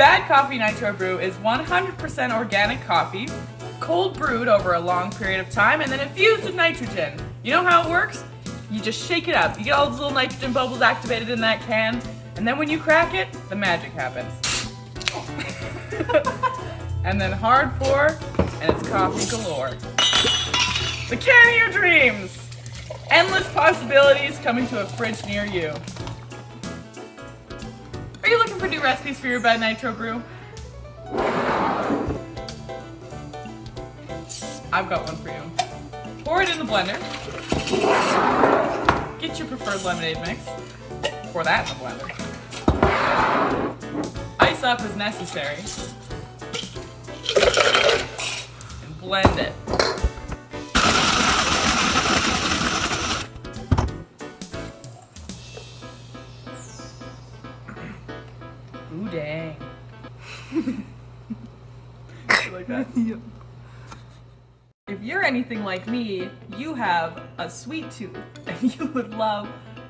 Bad Coffee Nitro Brew is 100% organic coffee, cold brewed over a long period of time, and then infused with nitrogen. You know how it works? You just shake it up. You get all those little nitrogen bubbles activated in that can, and then when you crack it, the magic happens. And then hard pour, and it's coffee galore. The can of your dreams! Endless possibilities coming to a fridge near you. Are you looking for new recipes for your Bad Nitro Brew? I've got one for you. Pour it in the blender. Get your preferred lemonade mix. Pour that in the blender. Ice up as necessary. And blend it. Ooh, dang. You like that? Yep. If you're anything like me, you have a sweet tooth and you would love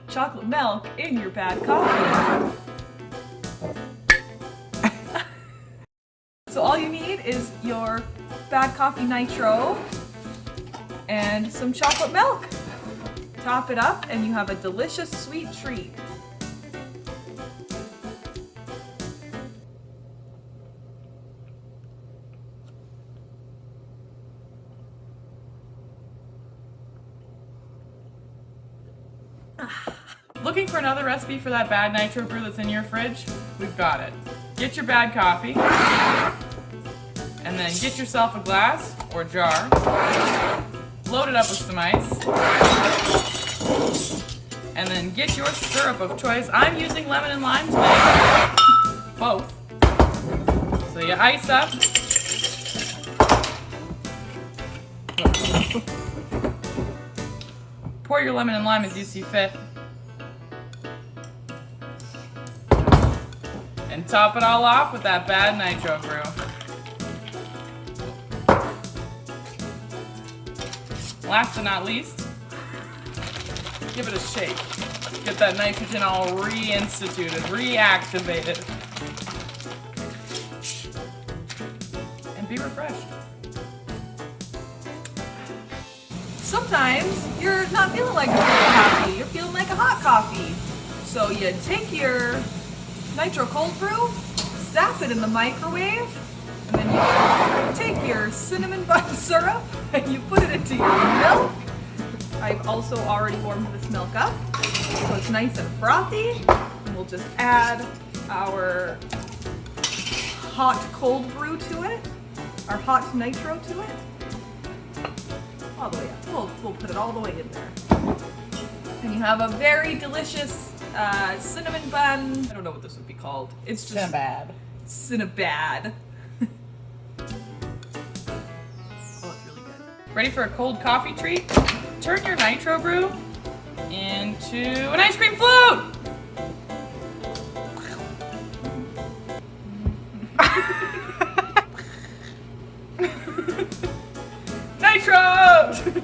chocolate milk in your bad coffee. So all you need is your Bad Coffee Nitro and some chocolate milk. Top it up and you have a delicious sweet treat. Looking for another recipe for that Bad Nitro Brew that's in your fridge? We've got it. Get your bad coffee, and then get yourself a glass or jar. Load it up with some ice, and then get your syrup of choice. I'm using lemon and lime today. Both. So you ice up. Pour your lemon and lime as you see fit. And top it all off with that Bad Nitro Brew. Last but not least, give it a shake. Get that nitrogen all reinstituted, reactivated. And be refreshed. Sometimes you're not feeling like a cold coffee, you're feeling like a hot coffee. So you take your Nitro Cold Brew, zap it in the microwave, and then you take your cinnamon bun syrup and you put it into your milk. I've also already warmed this milk up, so it's nice and frothy. And we'll just add our hot cold brew to it, our hot nitro to it. All the way up. We'll put it all the way in there. And you have a very delicious cinnamon bun. I don't know what this would be called. It's just Cinnabad. Cinnabad. Oh, it's really good. Ready for a cold coffee treat? Turn your Nitro Brew into an ice cream float! Nitro!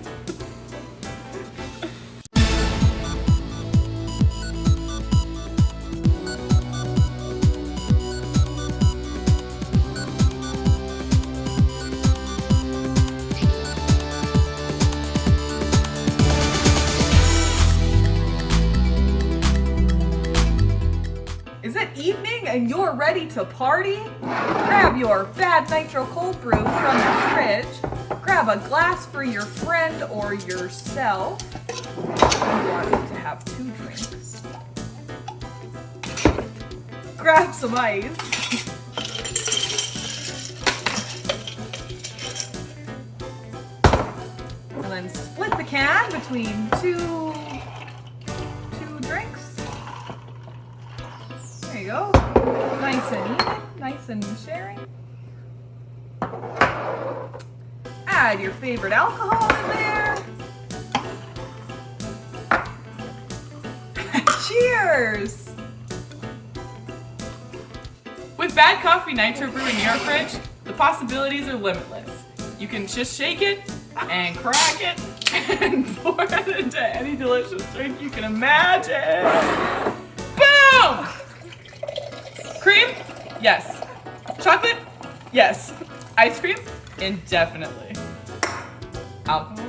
Is it evening and you're ready to party? Grab your Bad Nitro Cold Brew from the fridge. Grab a glass for your friend or yourself. You want to have 2 drinks. Grab some ice. And then split the can between two drinks. There you go. Nice and even, nice and sharing. Add your favorite alcohol in there. Cheers! With Bad Coffee Nitro Brew in your fridge, the possibilities are limitless. You can just shake it and crack it and pour it into any delicious drink you can imagine. Boom! Cream? Yes. Chocolate? Yes. Ice cream? Indefinitely. Alcohol?